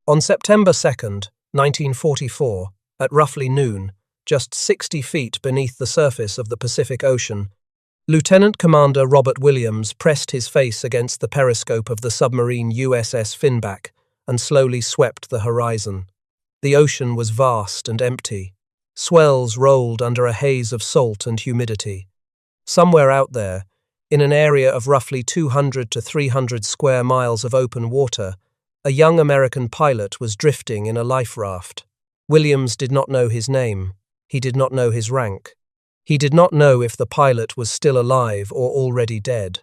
On September 2nd, 1944, at roughly noon, just 60 feet beneath the surface of the Pacific Ocean, Lieutenant Commander Robert Williams pressed his face against the periscope of the submarine USS Finback and slowly swept the horizon. The ocean was vast and empty. Swells rolled under a haze of salt and humidity. Somewhere out there, in an area of roughly 200 to 300 square miles of open water, a young American pilot was drifting in a life raft. Williams did not know his name. He did not know his rank. He did not know if the pilot was still alive or already dead.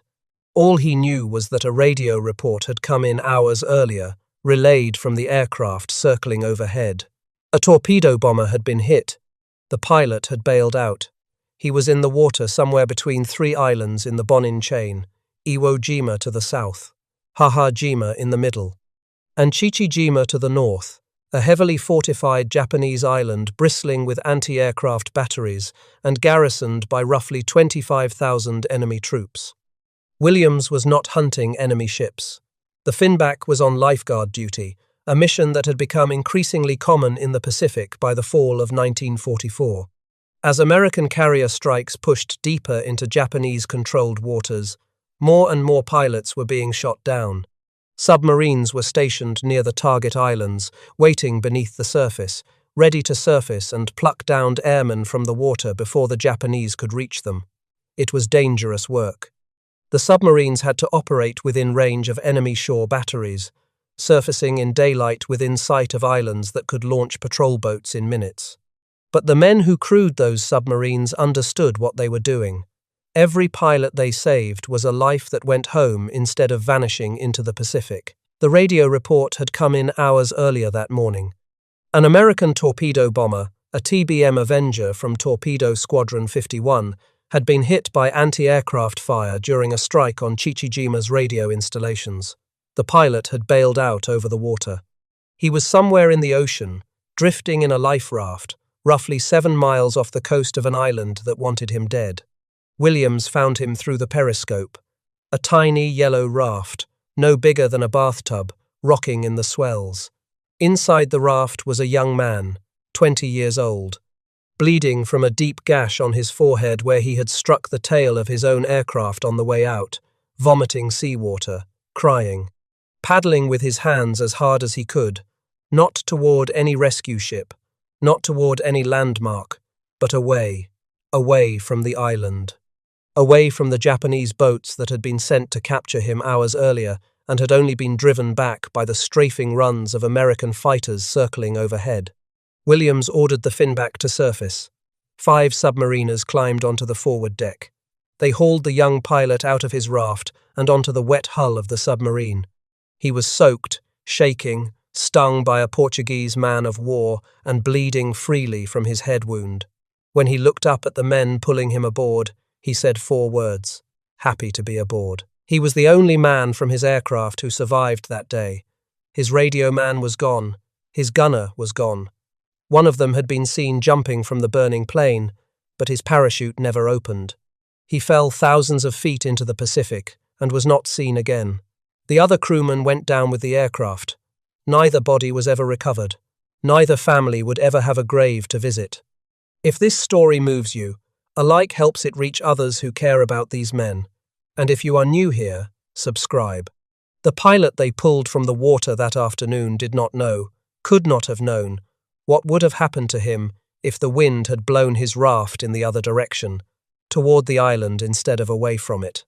All he knew was that a radio report had come in hours earlier, relayed from the aircraft circling overhead. A torpedo bomber had been hit. The pilot had bailed out. He was in the water somewhere between 3 islands in the Bonin chain, Iwo Jima to the south, Jima in the middle, and Chichi Jima to the north, a heavily fortified Japanese island bristling with anti-aircraft batteries and garrisoned by roughly 25,000 enemy troops. Williams was not hunting enemy ships. The Finback was on lifeguard duty, a mission that had become increasingly common in the Pacific by the fall of 1944. As American carrier strikes pushed deeper into Japanese-controlled waters, more and more pilots were being shot down. Submarines were stationed near the target islands, waiting beneath the surface, ready to surface and pluck downed airmen from the water before the Japanese could reach them. It was dangerous work. The submarines had to operate within range of enemy shore batteries, surfacing in daylight within sight of islands that could launch patrol boats in minutes. But the men who crewed those submarines understood what they were doing. Every pilot they saved was a life that went home instead of vanishing into the Pacific. The radio report had come in hours earlier that morning. An American torpedo bomber, a TBM Avenger from Torpedo Squadron 51, had been hit by anti-aircraft fire during a strike on Chichi Jima's radio installations. The pilot had bailed out over the water. He was somewhere in the ocean, drifting in a life raft, roughly 7 miles off the coast of an island that wanted him dead. Williams found him through the periscope, a tiny yellow raft, no bigger than a bathtub, rocking in the swells. Inside the raft was a young man, 20 years old, bleeding from a deep gash on his forehead where he had struck the tail of his own aircraft on the way out, vomiting seawater, crying, paddling with his hands as hard as he could, not toward any rescue ship, not toward any landmark, but away from the island. Away from the Japanese boats that had been sent to capture him hours earlier and had only been driven back by the strafing runs of American fighters circling overhead. Williams ordered the Finback to surface. 5 submariners climbed onto the forward deck. They hauled the young pilot out of his raft and onto the wet hull of the submarine. He was soaked, shaking, stung by a Portuguese man of war and bleeding freely from his head wound. When he looked up at the men pulling him aboard, he said 4 words: happy to be aboard. He was the only man from his aircraft who survived that day. His radio man was gone. His gunner was gone. One of them had been seen jumping from the burning plane, but his parachute never opened. He fell thousands of feet into the Pacific and was not seen again. The other crewman went down with the aircraft. Neither body was ever recovered. Neither family would ever have a grave to visit. If this story moves you, a like helps it reach others who care about these men. And if you are new here, subscribe. The pilot they pulled from the water that afternoon did not know, could not have known, what would have happened to him if the wind had blown his raft in the other direction, toward the island instead of away from it.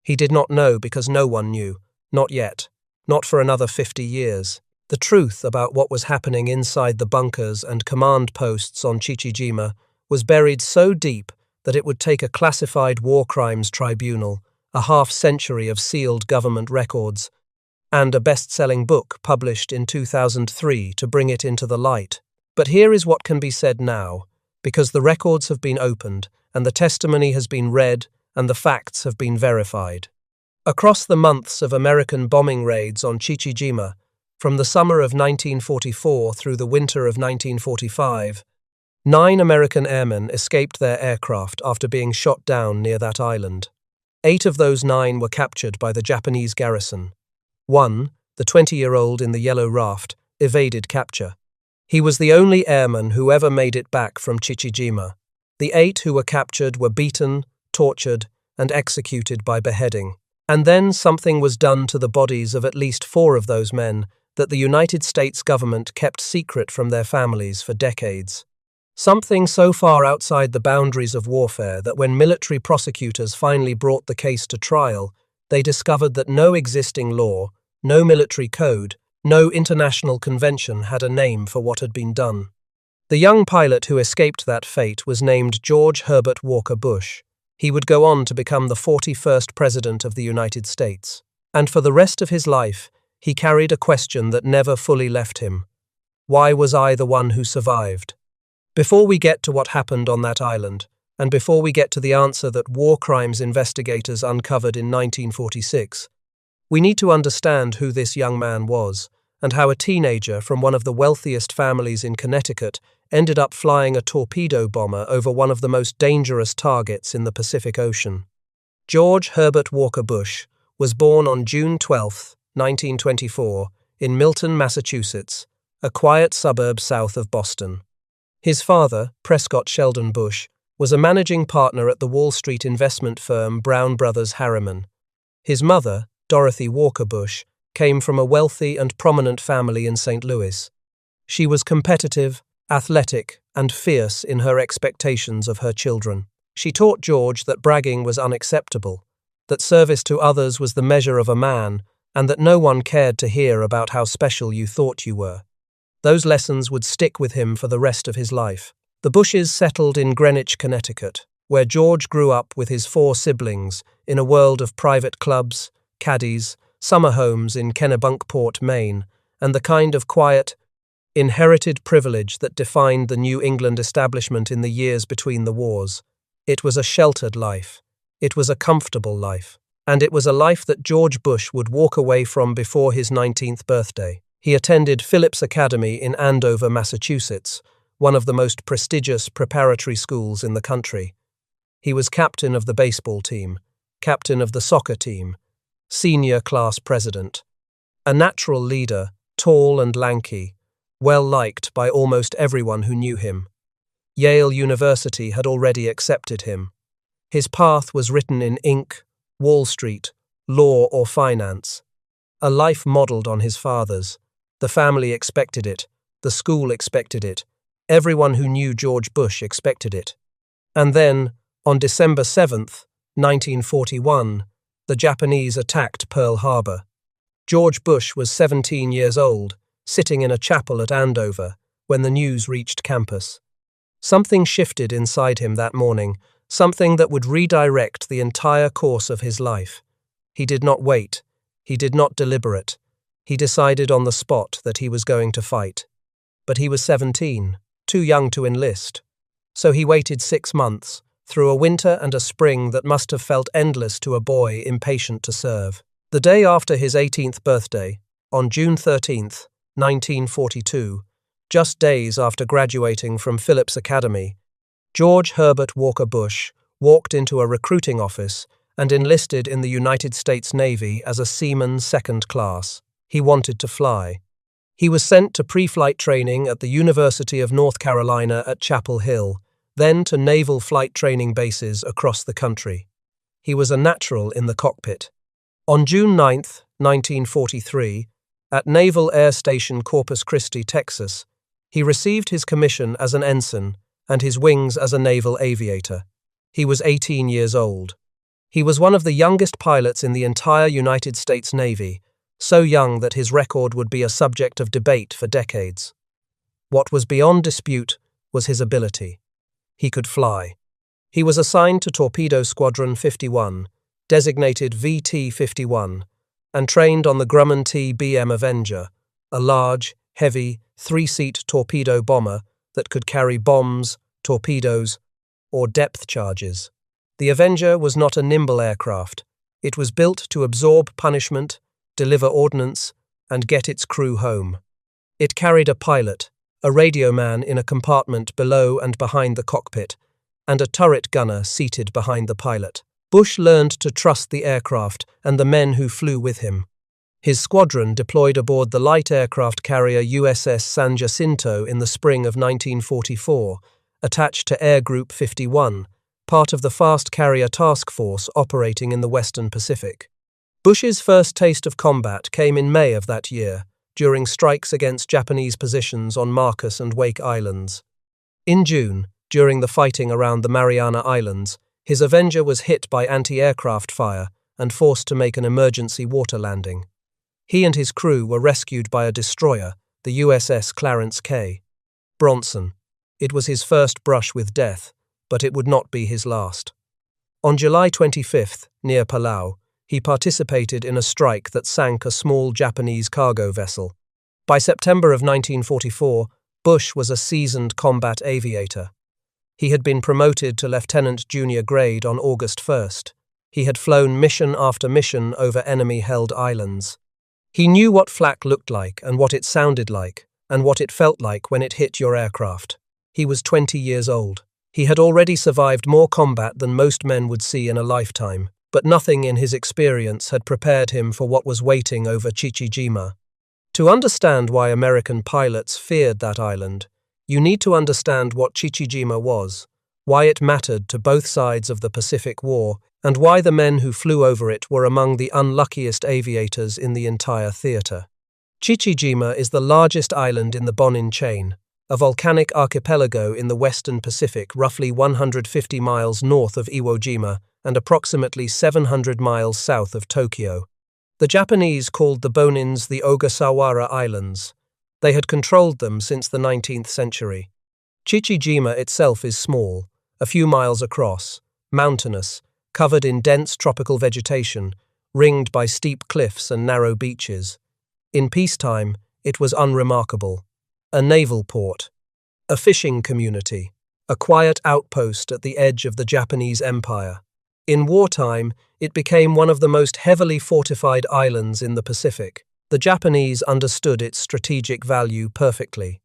He did not know because no one knew, not yet, not for another 50 years. The truth about what was happening inside the bunkers and command posts on Chichi Jima was buried so deep that it would take a classified war crimes tribunal, a half-century of sealed government records, and a best-selling book published in 2003 to bring it into the light. But here is what can be said now, because the records have been opened, and the testimony has been read, and the facts have been verified. Across the months of American bombing raids on Chichi Jima, from the summer of 1944 through the winter of 1945, 9 American airmen escaped their aircraft after being shot down near that island. 8 of those 9 were captured by the Japanese garrison. 1, the 20-year-old in the yellow raft, evaded capture. He was the only airman who ever made it back from Chichi Jima. The 8 who were captured were beaten, tortured, and executed by beheading. And then something was done to the bodies of at least 4 of those men that the United States government kept secret from their families for decades. Something so far outside the boundaries of warfare that when military prosecutors finally brought the case to trial, they discovered that no existing law, no military code, no international convention had a name for what had been done. The young pilot who escaped that fate was named George Herbert Walker Bush. He would go on to become the 41st President of the United States. And for the rest of his life, he carried a question that never fully left him. Why was I the one who survived? Before we get to what happened on that island, and before we get to the answer that war crimes investigators uncovered in 1946, we need to understand who this young man was, and how a teenager from one of the wealthiest families in Connecticut ended up flying a torpedo bomber over one of the most dangerous targets in the Pacific Ocean. George Herbert Walker Bush was born on June 12, 1924, in Milton, Massachusetts, a quiet suburb south of Boston. His father, Prescott Sheldon Bush, was a managing partner at the Wall Street investment firm Brown Brothers Harriman. His mother, Dorothy Walker Bush, came from a wealthy and prominent family in St. Louis. She was competitive, athletic, and fierce in her expectations of her children. She taught George that bragging was unacceptable, that service to others was the measure of a man, and that no one cared to hear about how special you thought you were. Those lessons would stick with him for the rest of his life. The Bushes settled in Greenwich, Connecticut, where George grew up with his 4 siblings in a world of private clubs, caddies, summer homes in Kennebunkport, Maine, and the kind of quiet, inherited privilege that defined the New England establishment in the years between the wars. It was a sheltered life. It was a comfortable life. And it was a life that George Bush would walk away from before his 19th birthday. He attended Phillips Academy in Andover, Massachusetts, one of the most prestigious preparatory schools in the country. He was captain of the baseball team, captain of the soccer team, senior class president. A natural leader, tall and lanky, well-liked by almost everyone who knew him. Yale University had already accepted him. His path was written in ink, Wall Street, law or finance. A life modeled on his father's. The family expected it. The school expected it. Everyone who knew George Bush expected it. And then, on December 7th, 1941, the Japanese attacked Pearl Harbor. George Bush was 17 years old, sitting in a chapel at Andover, when the news reached campus. Something shifted inside him that morning, something that would redirect the entire course of his life. He did not wait. He did not deliberate. He decided on the spot that he was going to fight. But he was 17, too young to enlist. So he waited 6 months, through a winter and a spring that must have felt endless to a boy impatient to serve. The day after his 18th birthday, on June 13th, 1942, just days after graduating from Phillips Academy, George Herbert Walker Bush walked into a recruiting office and enlisted in the United States Navy as a seaman 2nd class. He wanted to fly. He was sent to pre-flight training at the University of North Carolina at Chapel Hill, then to naval flight training bases across the country. He was a natural in the cockpit. On June 9, 1943, at Naval Air Station Corpus Christi, Texas, he received his commission as an ensign and his wings as a naval aviator. He was 18 years old. He was one of the youngest pilots in the entire United States Navy, so young that his record would be a subject of debate for decades. What was beyond dispute was his ability. He could fly. He was assigned to Torpedo Squadron 51, designated VT-51, and trained on the Grumman TBM Avenger, a large, heavy, 3-seat torpedo bomber that could carry bombs, torpedoes, or depth charges. The Avenger was not a nimble aircraft. It was built to absorb punishment, deliver ordnance, and get its crew home. It carried a pilot, a radioman in a compartment below and behind the cockpit, and a turret gunner seated behind the pilot. Bush learned to trust the aircraft and the men who flew with him. His squadron deployed aboard the light aircraft carrier USS San Jacinto in the spring of 1944, attached to Air Group 51, part of the fast carrier task force operating in the Western Pacific. Bush's first taste of combat came in May of that year, during strikes against Japanese positions on Marcus and Wake Islands. In June, during the fighting around the Mariana Islands, his Avenger was hit by anti-aircraft fire and forced to make an emergency water landing. He and his crew were rescued by a destroyer, the USS Clarence K. Bronson. It was his first brush with death, but it would not be his last. On July 25th, near Palau, he participated in a strike that sank a small Japanese cargo vessel. By September of 1944, Bush was a seasoned combat aviator. He had been promoted to lieutenant junior grade on August 1st. He had flown mission after mission over enemy-held islands. He knew what flak looked like and what it sounded like, and what it felt like when it hit your aircraft. He was 20 years old. He had already survived more combat than most men would see in a lifetime, but nothing in his experience had prepared him for what was waiting over Chichi Jima. To understand why American pilots feared that island, you need to understand what Chichi Jima was, why it mattered to both sides of the Pacific War, and why the men who flew over it were among the unluckiest aviators in the entire theater. Chichi Jima is the largest island in the Bonin chain, a volcanic archipelago in the Western Pacific roughly 150 miles north of Iwo Jima and approximately 700 miles south of Tokyo. The Japanese called the Bonins the Ogasawara Islands. They had controlled them since the 19th century. Chichi Jima itself is small, a few miles across, mountainous, covered in dense tropical vegetation, ringed by steep cliffs and narrow beaches. In peacetime, it was unremarkable. A naval port, a fishing community, a quiet outpost at the edge of the Japanese Empire. In wartime, it became one of the most heavily fortified islands in the Pacific. The Japanese understood its strategic value perfectly.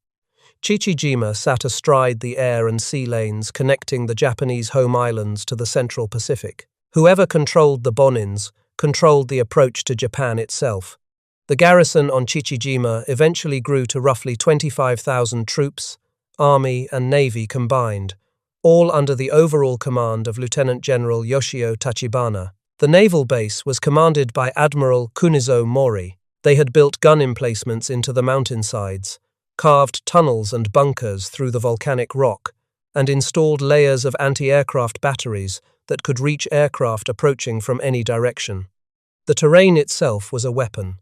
Chichi Jima sat astride the air and sea lanes connecting the Japanese home islands to the Central Pacific. Whoever controlled the Bonins controlled the approach to Japan itself. The garrison on Chichi Jima eventually grew to roughly 25,000 troops, army and navy combined, all under the overall command of Lieutenant General Yoshio Tachibana. The naval base was commanded by Admiral Kunizo Mori. They had built gun emplacements into the mountainsides, carved tunnels and bunkers through the volcanic rock, and installed layers of anti-aircraft batteries that could reach aircraft approaching from any direction. The terrain itself was a weapon.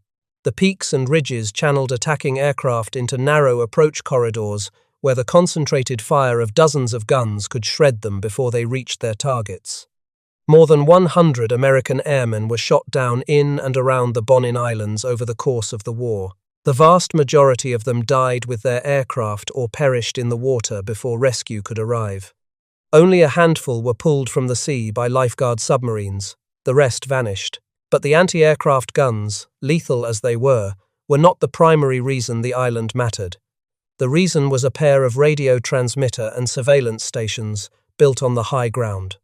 The peaks and ridges channeled attacking aircraft into narrow approach corridors where the concentrated fire of dozens of guns could shred them before they reached their targets. More than 100 American airmen were shot down in and around the Bonin Islands over the course of the war. The vast majority of them died with their aircraft or perished in the water before rescue could arrive. Only a handful were pulled from the sea by lifeguard submarines. The rest vanished. But the anti-aircraft guns, lethal as they were not the primary reason the island mattered. The reason was a pair of radio transmitter and surveillance stations built on the high ground.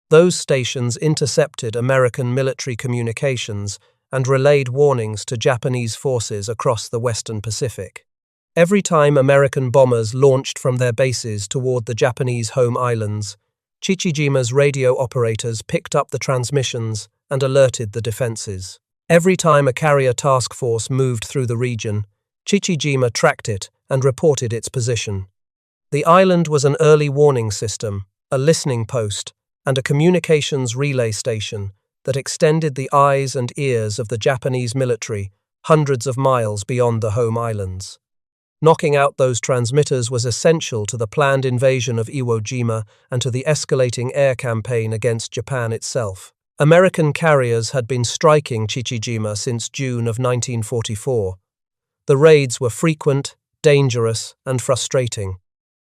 Those stations intercepted American military communications and relayed warnings to Japanese forces across the Western Pacific. Every time American bombers launched from their bases toward the Japanese home islands, Chichi Jima's radio operators picked up the transmissions and alerted the defenses. Every time a carrier task force moved through the region, Chichi Jima tracked it and reported its position. The island was an early warning system, a listening post, and a communications relay station that extended the eyes and ears of the Japanese military hundreds of miles beyond the home islands. Knocking out those transmitters was essential to the planned invasion of Iwo Jima and to the escalating air campaign against Japan itself. American carriers had been striking Chichi Jima since June of 1944. The raids were frequent, dangerous, and frustrating.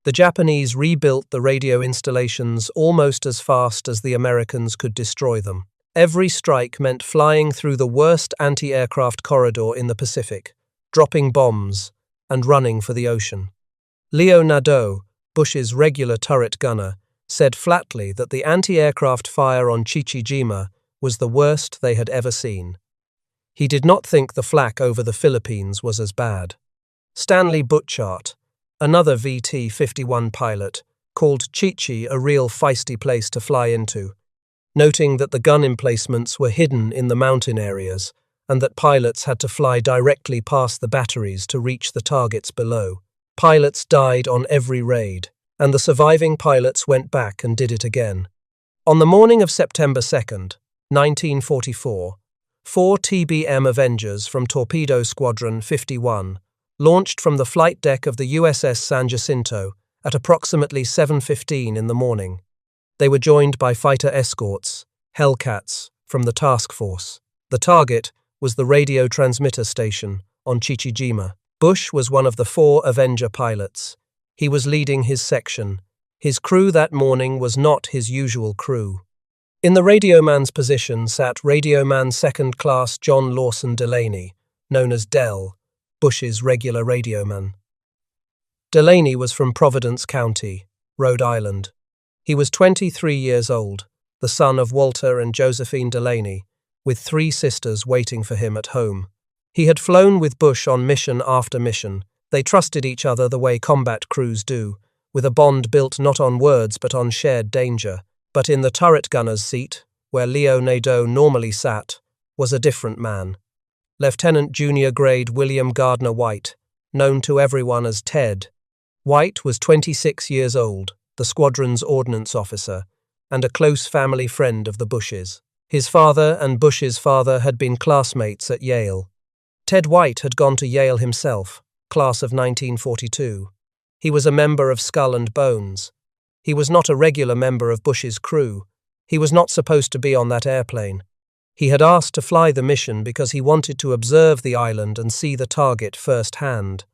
The Japanese rebuilt the radio installations almost as fast as the Americans could destroy them. Every strike meant flying through the worst anti-aircraft corridor in the Pacific, dropping bombs, and running for the ocean. Leo Nadeau, Bush's regular turret gunner, said flatly that the anti-aircraft fire on Chichi Jima was the worst they had ever seen. He did not think the flak over the Philippines was as bad. Stanley Butchart, another VT-51 pilot, called Chichi a real feisty place to fly into, noting that the gun emplacements were hidden in the mountain areas and that pilots had to fly directly past the batteries to reach the targets below. Pilots died on every raid, and the surviving pilots went back and did it again. On the morning of September 2nd, 1944, 4 TBM Avengers from Torpedo Squadron 51 launched from the flight deck of the USS San Jacinto at approximately 7:15 in the morning. They were joined by fighter escorts, Hellcats, from the task force. The target was the radio transmitter station on Chichi Jima. Bush was one of the 4 Avenger pilots. He was leading his section. His crew that morning was not his usual crew. In the radioman's position sat Radioman Second Class John Lawson Delaney, known as Del, Bush's regular radioman. Delaney was from Providence County, Rhode Island. He was 23 years old, the son of Walter and Josephine Delaney, with 3 sisters waiting for him at home. He had flown with Bush on mission after mission. They trusted each other the way combat crews do, with a bond built not on words but on shared danger. But in the turret gunner's seat, where Leo Nadeau normally sat, was a different man. Lieutenant Junior Grade William Gardner White, known to everyone as Ted. White was 26 years old, the squadron's ordnance officer, and a close family friend of the Bushes. His father and Bush's father had been classmates at Yale. Ted White had gone to Yale himself, class of 1942. He was a member of Skull and Bones. He was not a regular member of Bush's crew. He was not supposed to be on that airplane. He had asked to fly the mission because he wanted to observe the island and see the target firsthand.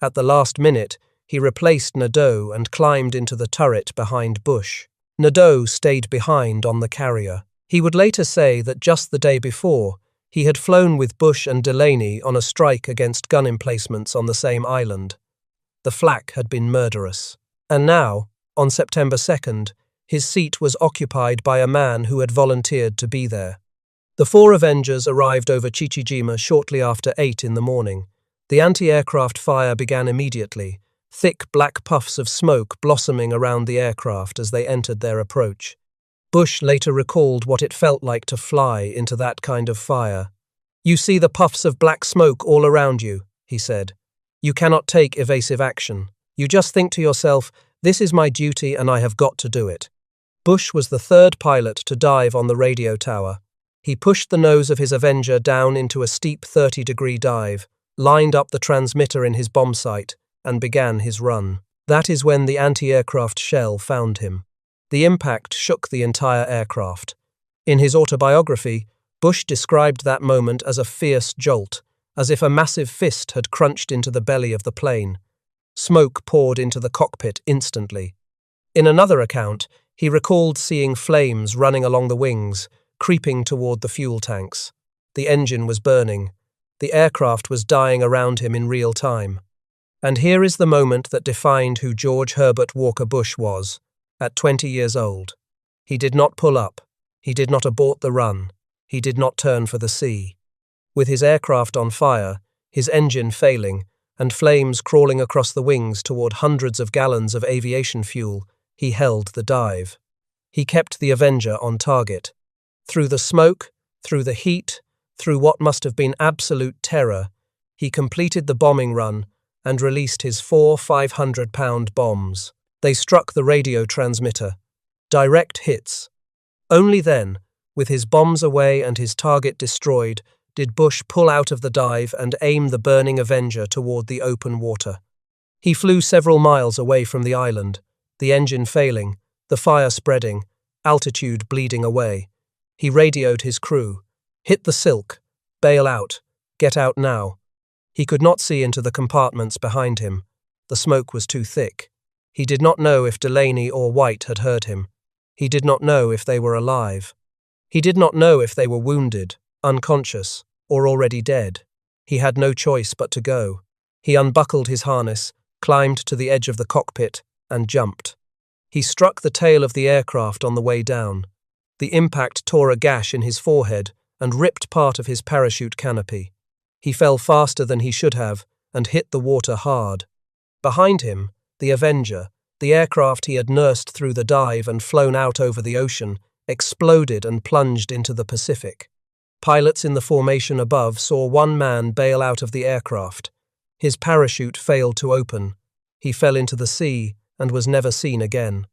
At the last minute, he replaced Nadeau and climbed into the turret behind Bush. Nadeau stayed behind on the carrier. He would later say that just the day before, he had flown with Bush and Delaney on a strike against gun emplacements on the same island. The flak had been murderous. And now, on September 2nd, his seat was occupied by a man who had volunteered to be there. The 4 Avengers arrived over Chichi Jima shortly after 8 in the morning. The anti-aircraft fire began immediately, thick black puffs of smoke blossoming around the aircraft as they entered their approach. Bush later recalled what it felt like to fly into that kind of fire. "You see the puffs of black smoke all around you," he said. "You cannot take evasive action. You just think to yourself, this is my duty and I have got to do it." Bush was the 3rd pilot to dive on the radio tower. He pushed the nose of his Avenger down into a steep 30-degree dive, lined up the transmitter in his bomb sight, and began his run. That is when the anti-aircraft shell found him. The impact shook the entire aircraft. In his autobiography, Bush described that moment as a fierce jolt, as if a massive fist had crunched into the belly of the plane. Smoke poured into the cockpit instantly. In another account, he recalled seeing flames running along the wings, creeping toward the fuel tanks. The engine was burning. The aircraft was dying around him in real time. And here is the moment that defined who George Herbert Walker Bush was. At 20 years old, he did not pull up. He did not abort the run. He did not turn for the sea. With his aircraft on fire, his engine failing, and flames crawling across the wings toward hundreds of gallons of aviation fuel, he held the dive. He kept the Avenger on target. Through the smoke, through the heat, through what must have been absolute terror, he completed the bombing run and released his 4 500-pound bombs. They struck the radio transmitter. Direct hits. Only then, with his bombs away and his target destroyed, did Bush pull out of the dive and aim the burning Avenger toward the open water. He flew several miles away from the island, the engine failing, the fire spreading, altitude bleeding away. He radioed his crew. "Hit the silk. Bail out. Get out now." He could not see into the compartments behind him. The smoke was too thick. He did not know if Delaney or White had heard him. He did not know if they were alive. He did not know if they were wounded, unconscious, or already dead. He had no choice but to go. He unbuckled his harness, climbed to the edge of the cockpit, and jumped. He struck the tail of the aircraft on the way down. The impact tore a gash in his forehead and ripped part of his parachute canopy. He fell faster than he should have and hit the water hard. Behind him, the Avenger, the aircraft he had nursed through the dive and flown out over the ocean, exploded and plunged into the Pacific. Pilots in the formation above saw one man bail out of the aircraft. His parachute failed to open. He fell into the sea and was never seen again.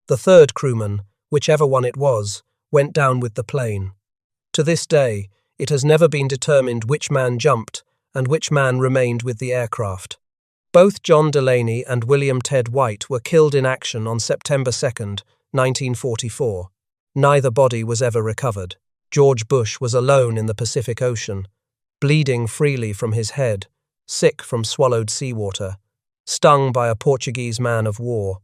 The third crewman, whichever one it was, went down with the plane. To this day, it has never been determined which man jumped and which man remained with the aircraft. Both John Delaney and William Ted White were killed in action on September 2, 1944. Neither body was ever recovered. George Bush was alone in the Pacific Ocean, bleeding freely from his head, sick from swallowed seawater, stung by a Portuguese man of war.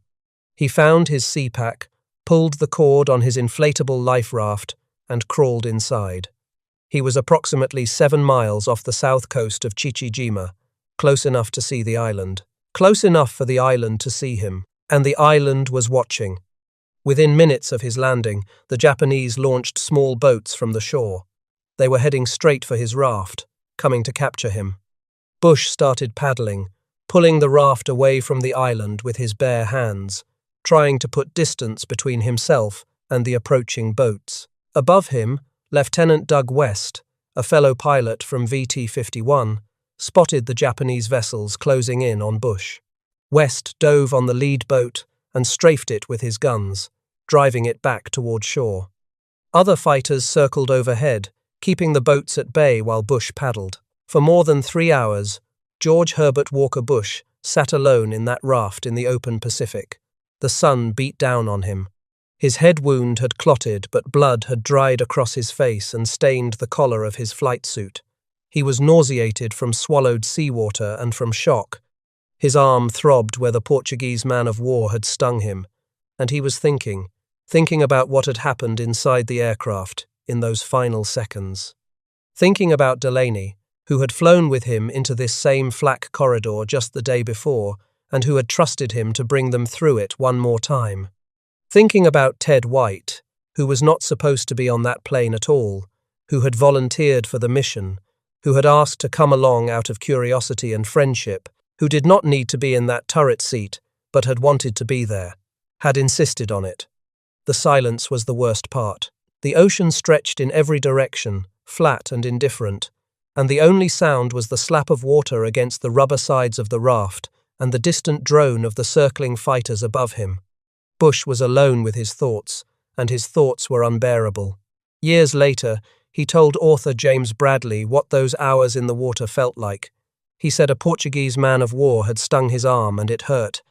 He found his sea pack, pulled the cord on his inflatable life raft, and crawled inside. He was approximately 7 miles off the south coast of Chichi Jima, close enough to see the island. Close enough for the island to see him, and the island was watching. Within minutes of his landing, the Japanese launched small boats from the shore. They were heading straight for his raft, coming to capture him. Bush started paddling, pulling the raft away from the island with his bare hands, trying to put distance between himself and the approaching boats. Above him, Lieutenant Doug West, a fellow pilot from VT-51, spotted the Japanese vessels closing in on Bush. West dove on the lead boat and strafed it with his guns, driving it back toward shore. Other fighters circled overhead, keeping the boats at bay while Bush paddled. For more than 3 hours, George Herbert Walker Bush sat alone in that raft in the open Pacific. The sun beat down on him. His head wound had clotted, but blood had dried across his face and stained the collar of his flight suit. He was nauseated from swallowed seawater and from shock. His arm throbbed where the Portuguese man of war had stung him, and he was thinking about what had happened inside the aircraft in those final seconds. Thinking about Delaney, who had flown with him into this same flak corridor just the day before, and who had trusted him to bring them through it one more time. Thinking about Ted White, who was not supposed to be on that plane at all, who had volunteered for the mission, who had asked to come along out of curiosity and friendship, who did not need to be in that turret seat, but had wanted to be there, had insisted on it. The silence was the worst part. The ocean stretched in every direction, flat and indifferent, and the only sound was the slap of water against the rubber sides of the raft and the distant drone of the circling fighters above him. Bush was alone with his thoughts, and his thoughts were unbearable. Years later, he told author James Bradley what those hours in the water felt like. He said a Portuguese man of war had stung his arm and it hurt.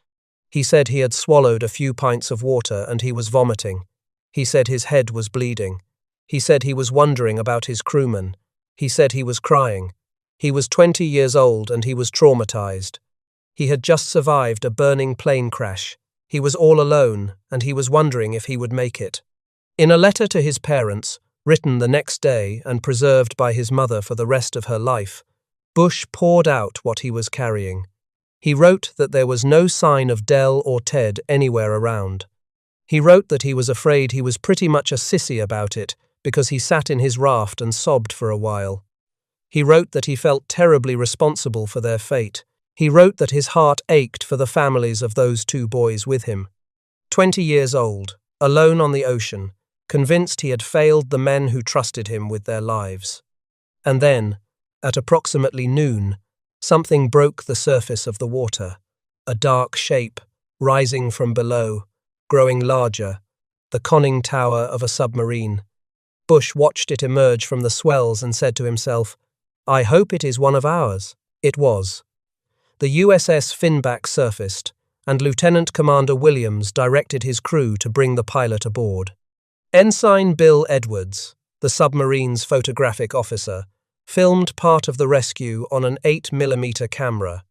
He said he had swallowed a few pints of water and he was vomiting. He said his head was bleeding. He said he was wondering about his crewmen. He said he was crying. He was 20 years old and he was traumatized. He had just survived a burning plane crash. He was all alone and he was wondering if he would make it. In a letter to his parents, written the next day and preserved by his mother for the rest of her life, Bush poured out what he was carrying. He wrote that there was no sign of Del or Ted anywhere around. He wrote that he was afraid he was pretty much a sissy about it because he sat in his raft and sobbed for a while. He wrote that he felt terribly responsible for their fate. He wrote that his heart ached for the families of those 2 boys with him. 20 years old, alone on the ocean, convinced he had failed the men who trusted him with their lives. And then, at approximately noon, something broke the surface of the water. A dark shape, rising from below, growing larger, the conning tower of a submarine. Bush watched it emerge from the swells and said to himself, "I hope it is one of ours." It was. The USS Finback surfaced, and Lieutenant Commander Williams directed his crew to bring the pilot aboard. Ensign Bill Edwards, the submarine's photographic officer, filmed part of the rescue on an 8mm camera.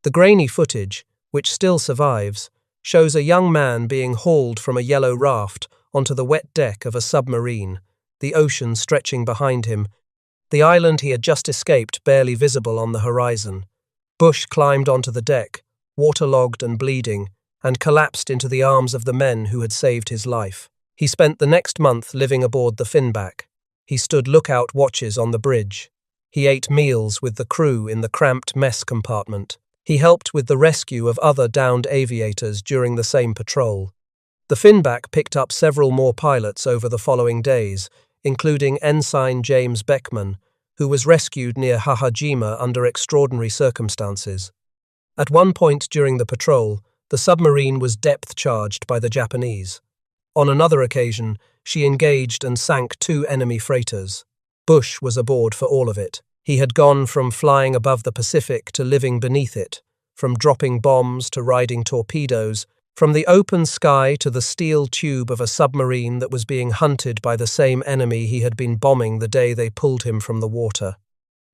The grainy footage, which still survives, shows a young man being hauled from a yellow raft onto the wet deck of a submarine, the ocean stretching behind him, the island he had just escaped barely visible on the horizon. Bush climbed onto the deck, waterlogged and bleeding, and collapsed into the arms of the men who had saved his life. He spent the next month living aboard the Finback. He stood lookout watches on the bridge. He ate meals with the crew in the cramped mess compartment. He helped with the rescue of other downed aviators during the same patrol. The Finback picked up several more pilots over the following days, including Ensign James Beckman, who was rescued near Chichi Jima under extraordinary circumstances. At one point during the patrol, the submarine was depth-charged by the Japanese. On another occasion, she engaged and sank 2 enemy freighters. Bush was aboard for all of it. He had gone from flying above the Pacific to living beneath it, from dropping bombs to riding torpedoes, from the open sky to the steel tube of a submarine that was being hunted by the same enemy he had been bombing the day they pulled him from the water.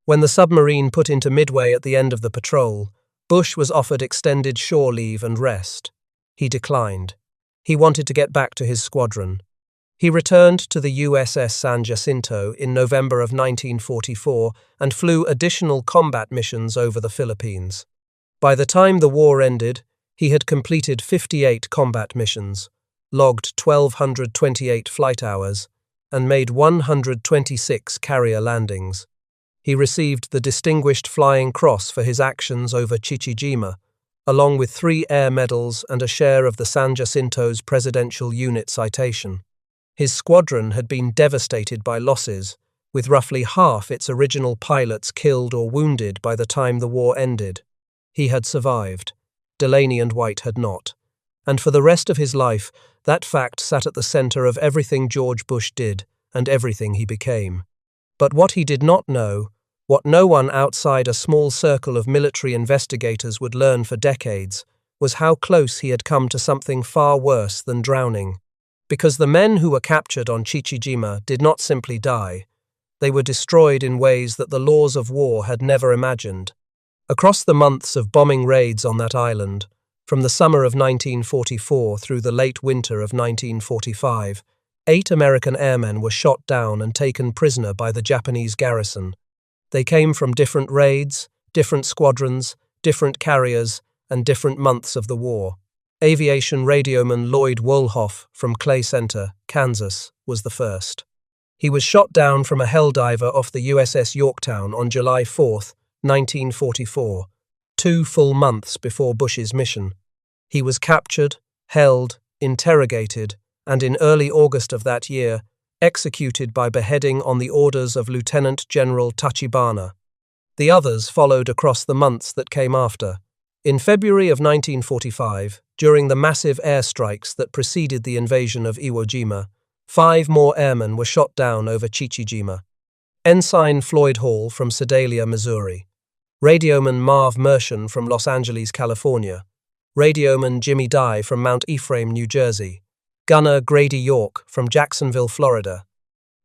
When the submarine put into Midway at the end of the patrol, Bush was offered extended shore leave and rest. He declined. He wanted to get back to his squadron. He returned to the USS San Jacinto in November of 1944 and flew additional combat missions over the Philippines. By the time the war ended, he had completed 58 combat missions, logged 1,228 flight hours, and made 126 carrier landings. He received the Distinguished Flying Cross for his actions over Chichi Jima, along with 3 air medals and a share of the San Jacinto's Presidential Unit citation. His squadron had been devastated by losses, with roughly half its original pilots killed or wounded by the time the war ended. He had survived. Delaney and White had not. And for the rest of his life, that fact sat at the center of everything George Bush did and everything he became. But what he did not know, what no one outside a small circle of military investigators would learn for decades, was how close he had come to something far worse than drowning. Because the men who were captured on Chichi Jima did not simply die. They were destroyed in ways that the laws of war had never imagined. Across the months of bombing raids on that island, from the summer of 1944 through the late winter of 1945, 8 American airmen were shot down and taken prisoner by the Japanese garrison. They came from different raids, different squadrons, different carriers, and different months of the war. Aviation radioman Lloyd Wolhoff from Clay Center, Kansas, was the first. He was shot down from a helldiver off the USS Yorktown on July 4, 1944, 2 full months before Bush's mission. He was captured, held, interrogated, and in early August of that year, executed by beheading on the orders of Lieutenant General Tachibana. The others followed across the months that came after. In February of 1945, during the massive airstrikes that preceded the invasion of Iwo Jima, 5 more airmen were shot down over Chichi Jima. Ensign Floyd Hall from Sedalia, Missouri. Radioman Marv Mershon from Los Angeles, California. Radioman Jimmy Dye from Mount Ephraim, New Jersey. Gunner Grady York from Jacksonville, Florida.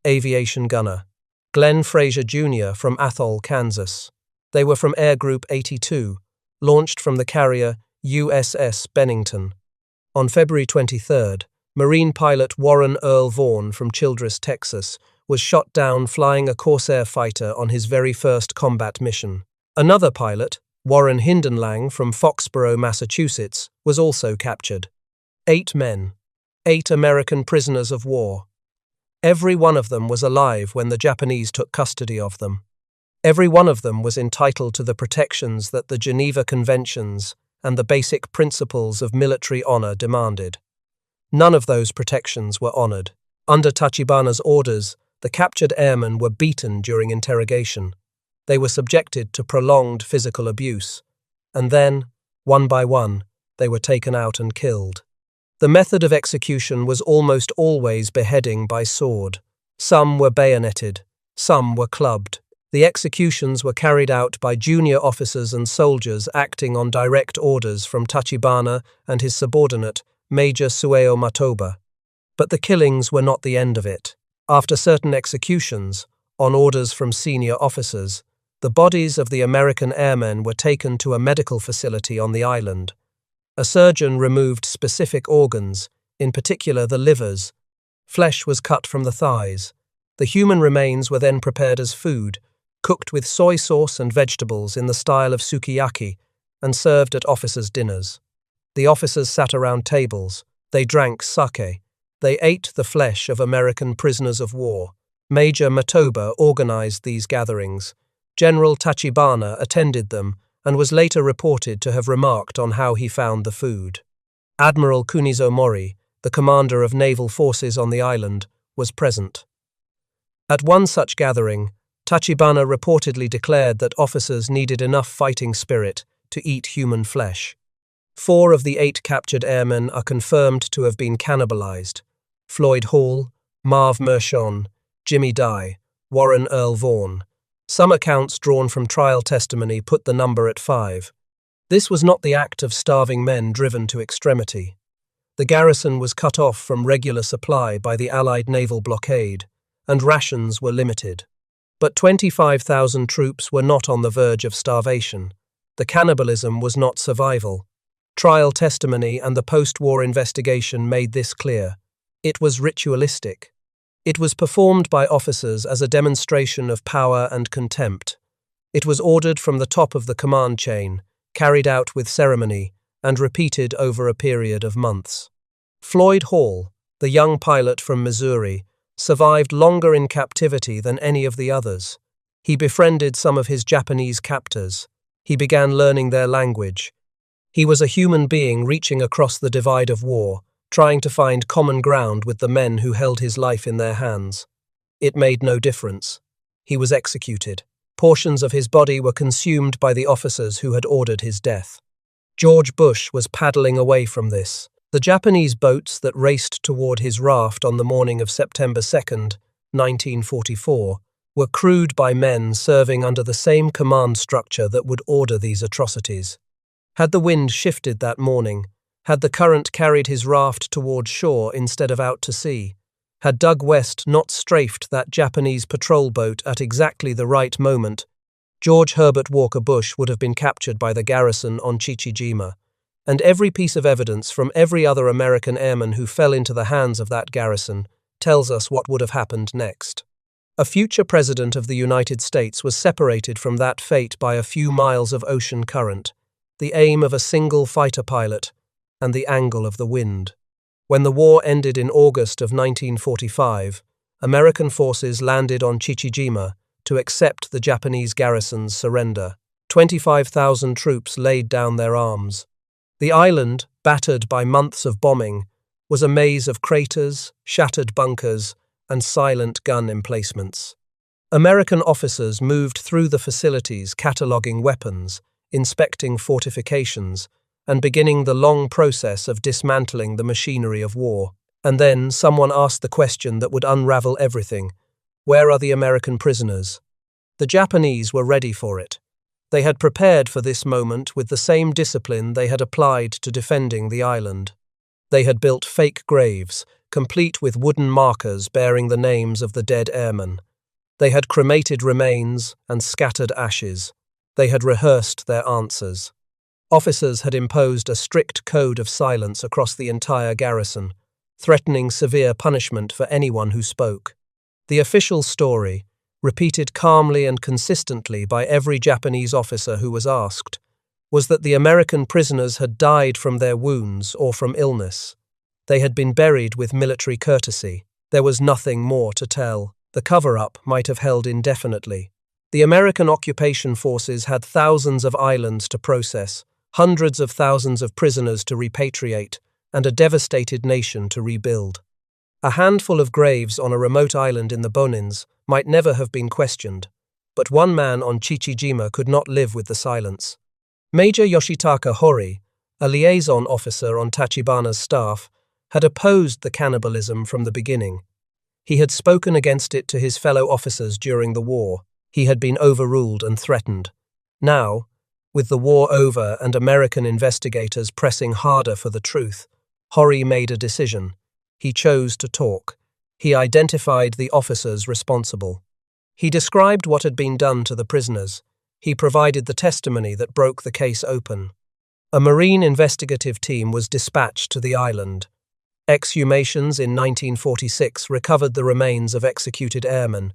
Aviation gunner Glenn Fraser Jr. from Athol, Kansas. They were from Air Group 82, launched from the carrier USS Bennington. On February 23rd, Marine pilot Warren Earl Vaughan from Childress, Texas, was shot down flying a Corsair fighter on his very first combat mission. Another pilot, Warren Hindenlang from Foxborough, Massachusetts, was also captured. 8 men, 8 American prisoners of war. Every one of them was alive when the Japanese took custody of them. Every one of them was entitled to the protections that the Geneva Conventions and the basic principles of military honor demanded. None of those protections were honored. Under Tachibana's orders, the captured airmen were beaten during interrogation. They were subjected to prolonged physical abuse. And then, one by one, they were taken out and killed. The method of execution was almost always beheading by sword. Some were bayoneted, some were clubbed. The executions were carried out by junior officers and soldiers acting on direct orders from Tachibana and his subordinate, Major Sueo Matoba. But the killings were not the end of it. After certain executions, on orders from senior officers, the bodies of the American airmen were taken to a medical facility on the island. A surgeon removed specific organs, in particular the livers. Flesh was cut from the thighs. The human remains were then prepared as food, cooked with soy sauce and vegetables in the style of sukiyaki, and served at officers' dinners. The officers sat around tables. They drank sake. They ate the flesh of American prisoners of war. Major Matoba organized these gatherings. General Tachibana attended them and was later reported to have remarked on how he found the food. Admiral Kunizo Mori, the commander of naval forces on the island, was present. At one such gathering, Tachibana reportedly declared that officers needed enough fighting spirit to eat human flesh. 4 of the 8 captured airmen are confirmed to have been cannibalized: Floyd Hall, Marv Mershon, Jimmy Dye, Warren Earl Vaughan. Some accounts drawn from trial testimony put the number at 5. This was not the act of starving men driven to extremity. The garrison was cut off from regular supply by the Allied naval blockade, and rations were limited. But 25,000 troops were not on the verge of starvation. The cannibalism was not survival. Trial testimony and the post-war investigation made this clear. It was ritualistic. It was performed by officers as a demonstration of power and contempt. It was ordered from the top of the command chain, carried out with ceremony, and repeated over a period of months. Floyd Hall, the young pilot from Missouri, survived longer in captivity than any of the others. He befriended some of his Japanese captors. He began learning their language. He was a human being reaching across the divide of war, trying to find common ground with the men who held his life in their hands. It made no difference. He was executed. Portions of his body were consumed by the officers who had ordered his death. George Bush was paddling away from this. The Japanese boats that raced toward his raft on the morning of September 2nd, 1944, were crewed by men serving under the same command structure that would order these atrocities. Had the wind shifted that morning, had the current carried his raft toward shore instead of out to sea, had Doug West not strafed that Japanese patrol boat at exactly the right moment, George Herbert Walker Bush would have been captured by the garrison on Chichi Jima, and every piece of evidence from every other American airman who fell into the hands of that garrison tells us what would have happened next. A future president of the United States was separated from that fate by a few miles of ocean current, the aim of a single fighter pilot, and the angle of the wind. When the war ended in August of 1945, American forces landed on Chichi Jima to accept the Japanese garrison's surrender. 25,000 troops laid down their arms. The island, battered by months of bombing, was a maze of craters, shattered bunkers, and silent gun emplacements. American officers moved through the facilities cataloguing weapons, inspecting fortifications, and beginning the long process of dismantling the machinery of war. And then someone asked the question that would unravel everything: where are the American prisoners? The Japanese were ready for it. They had prepared for this moment with the same discipline they had applied to defending the island. They had built fake graves, complete with wooden markers bearing the names of the dead airmen. They had cremated remains and scattered ashes. They had rehearsed their answers. Officers had imposed a strict code of silence across the entire garrison, threatening severe punishment for anyone who spoke. The official story, repeated calmly and consistently by every Japanese officer who was asked, was that the American prisoners had died from their wounds or from illness. They had been buried with military courtesy. There was nothing more to tell. The cover-up might have held indefinitely. The American occupation forces had thousands of islands to process, hundreds of thousands of prisoners to repatriate, and a devastated nation to rebuild. A handful of graves on a remote island in the Bonins might never have been questioned, but one man on Chichi Jima could not live with the silence. Major Yoshitaka Hori, a liaison officer on Tachibana's staff, had opposed the cannibalism from the beginning. He had spoken against it to his fellow officers during the war. He had been overruled and threatened. Now, with the war over and American investigators pressing harder for the truth, Hori made a decision. He chose to talk. He identified the officers responsible. He described what had been done to the prisoners. He provided the testimony that broke the case open. A Marine investigative team was dispatched to the island. Exhumations in 1946 recovered the remains of executed airmen.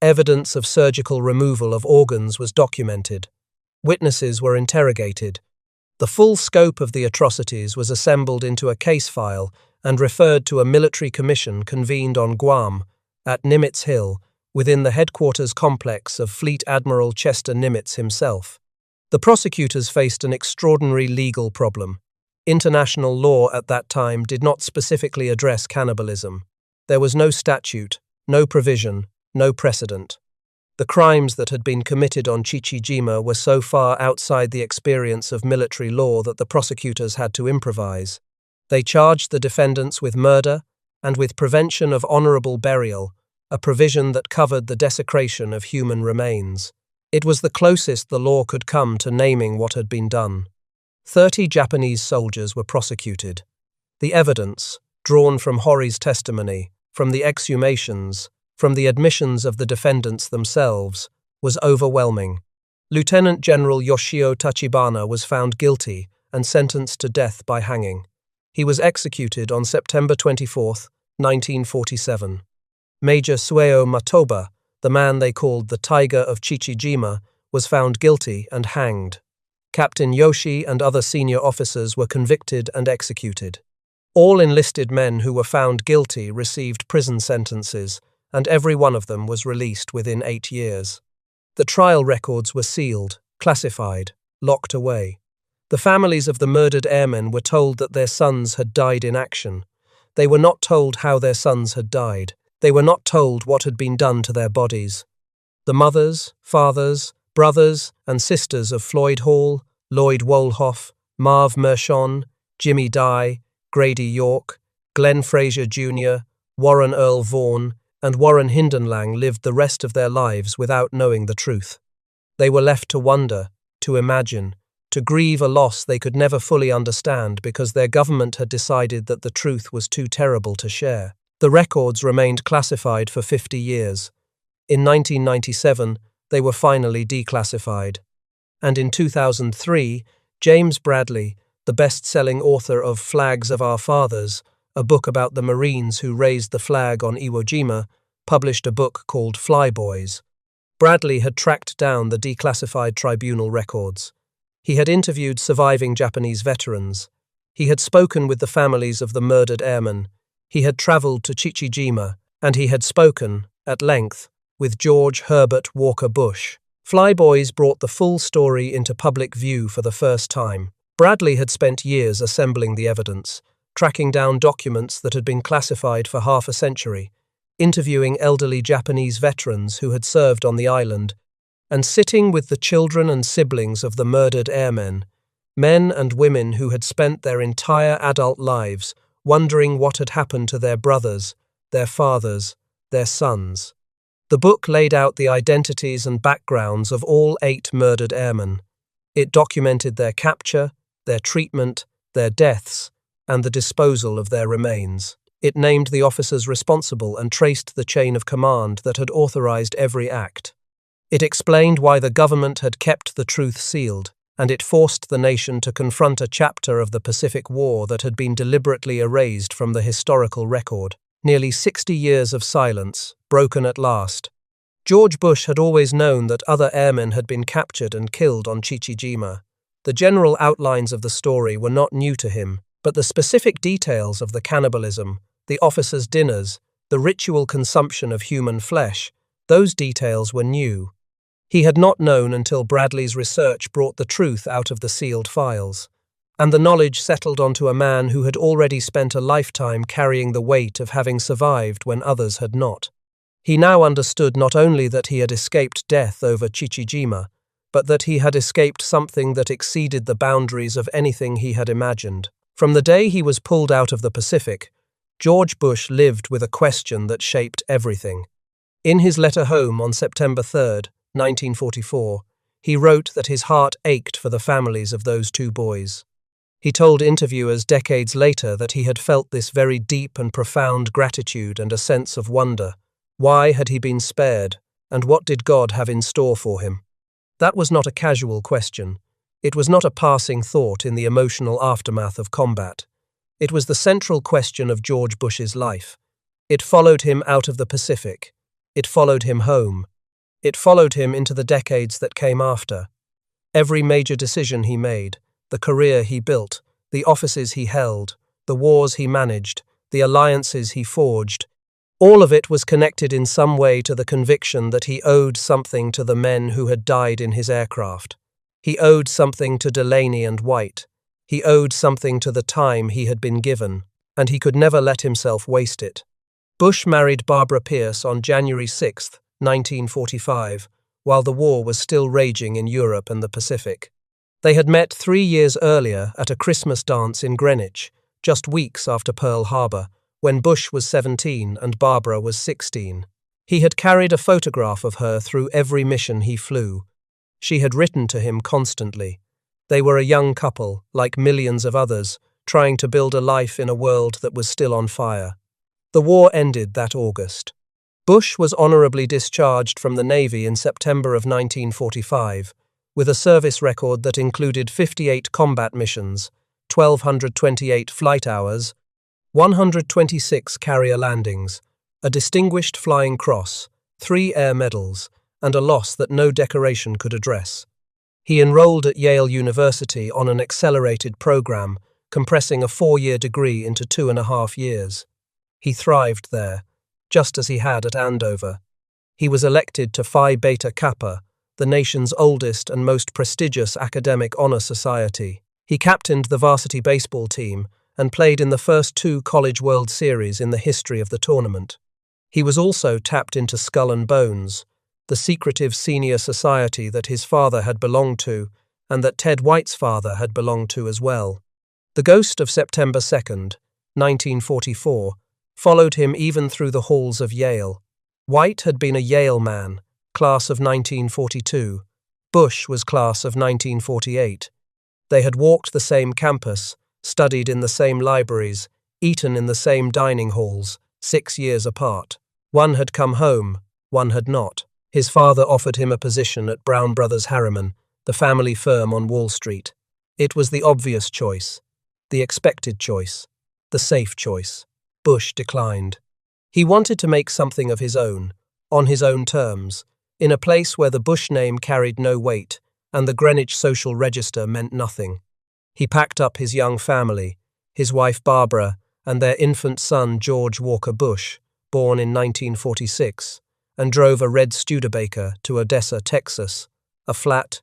Evidence of surgical removal of organs was documented. Witnesses were interrogated. The full scope of the atrocities was assembled into a case file and referred to a military commission convened on Guam, at Nimitz Hill, within the headquarters complex of Fleet Admiral Chester Nimitz himself. The prosecutors faced an extraordinary legal problem. International law at that time did not specifically address cannibalism. There was no statute, no provision, no precedent. The crimes that had been committed on Chichi Jima were so far outside the experience of military law that the prosecutors had to improvise. They charged the defendants with murder and with prevention of honorable burial, a provision that covered the desecration of human remains. It was the closest the law could come to naming what had been done. 30 Japanese soldiers were prosecuted. The evidence, drawn from Hori's testimony, from the exhumations, from the admissions of the defendants themselves, was overwhelming. Lieutenant General Yoshio Tachibana was found guilty and sentenced to death by hanging. He was executed on September 24, 1947. Major Sueo Matoba, the man they called the Tiger of Chichi Jima, was found guilty and hanged. Captain Yoshi and other senior officers were convicted and executed. All enlisted men who were found guilty received prison sentences, and every one of them was released within 8 years. The trial records were sealed, classified, locked away. The families of the murdered airmen were told that their sons had died in action. They were not told how their sons had died. They were not told what had been done to their bodies. The mothers, fathers, brothers, and sisters of Floyd Hall, Lloyd Wolhoff, Marv Mershon, Jimmy Dye, Grady York, Glenn Fraser Jr., Warren Earl Vaughan, and Warren Hindenlang lived the rest of their lives without knowing the truth. They were left to wonder, to imagine, to grieve a loss they could never fully understand because their government had decided that the truth was too terrible to share. The records remained classified for 50 years. In 1997, they were finally declassified. And in 2003, James Bradley, the best-selling author of Flags of Our Fathers, a book about the Marines who raised the flag on Iwo Jima, published a book called Flyboys. Bradley had tracked down the declassified tribunal records. He had interviewed surviving Japanese veterans. He had spoken with the families of the murdered airmen. He had travelled to Chichi Jima, and he had spoken, at length, with George Herbert Walker Bush. Flyboys brought the full story into public view for the first time. Bradley had spent years assembling the evidence, tracking down documents that had been classified for half a century, interviewing elderly Japanese veterans who had served on the island, and sitting with the children and siblings of the murdered airmen, men and women who had spent their entire adult lives wondering what had happened to their brothers, their fathers, their sons. The book laid out the identities and backgrounds of all 8 murdered airmen. It documented their capture, their treatment, their deaths, and the disposal of their remains. It named the officers responsible and traced the chain of command that had authorized every act. It explained why the government had kept the truth sealed, and it forced the nation to confront a chapter of the Pacific War that had been deliberately erased from the historical record. Nearly 60 years of silence, broken at last. George Bush had always known that other airmen had been captured and killed on Chichi Jima. The general outlines of the story were not new to him, but the specific details of the cannibalism, the officers' dinners, the ritual consumption of human flesh, those details were new. He had not known until Bradley's research brought the truth out of the sealed files, and the knowledge settled onto a man who had already spent a lifetime carrying the weight of having survived when others had not. He now understood not only that he had escaped death over Chichi Jima, but that he had escaped something that exceeded the boundaries of anything he had imagined. From the day he was pulled out of the Pacific, George Bush lived with a question that shaped everything. In his letter home on September 3, 1944, he wrote that his heart ached for the families of those 2 boys. He told interviewers decades later that he had felt this very deep and profound gratitude and a sense of wonder. Why had he been spared, and what did God have in store for him? That was not a casual question. It was not a passing thought in the emotional aftermath of combat. It was the central question of George Bush's life. It followed him out of the Pacific. It followed him home. It followed him into the decades that came after. Every major decision he made, the career he built, the offices he held, the wars he managed, the alliances he forged, All of it was connected in some way to the conviction that he owed something to the men who had died in his aircraft. He owed something to Delaney and White. He owed something to the time he had been given, and he could never let himself waste it. Bush married Barbara Pierce on January 6, 1945, while the war was still raging in Europe and the Pacific. They had met 3 years earlier at a Christmas dance in Greenwich, just weeks after Pearl Harbor, when Bush was 17 and Barbara was 16. He had carried a photograph of her through every mission he flew. She had written to him constantly. They were a young couple, like millions of others, trying to build a life in a world that was still on fire. The war ended that August. Bush was honorably discharged from the Navy in September of 1945, with a service record that included 58 combat missions, 1,228 flight hours, 126 carrier landings, a Distinguished Flying Cross, 3 Air Medals, and a loss that no decoration could address. He enrolled at Yale University on an accelerated program, compressing a 4-year degree into 2.5 years. He thrived there, just as he had at Andover. He was elected to Phi Beta Kappa, the nation's oldest and most prestigious academic honor society. He captained the varsity baseball team and played in the first 2 College World Series in the history of the tournament. He was also tapped into Skull and Bones, the secretive senior society that his father had belonged to and that Ted White's father had belonged to as well. The ghost of September 2nd, 1944, followed him even through the halls of Yale. White had been a Yale man, class of 1942. Bush was class of 1948. They had walked the same campus, studied in the same libraries, eaten in the same dining halls, 6 years apart. One had come home, one had not. His father offered him a position at Brown Brothers Harriman, the family firm on Wall Street. It was the obvious choice, the expected choice, the safe choice. Bush declined. He wanted to make something of his own, on his own terms, in a place where the Bush name carried no weight and the Greenwich Social Register meant nothing. He packed up his young family, his wife Barbara, and their infant son George Walker Bush, born in 1946, and drove a red Studebaker to Odessa, Texas, a flat,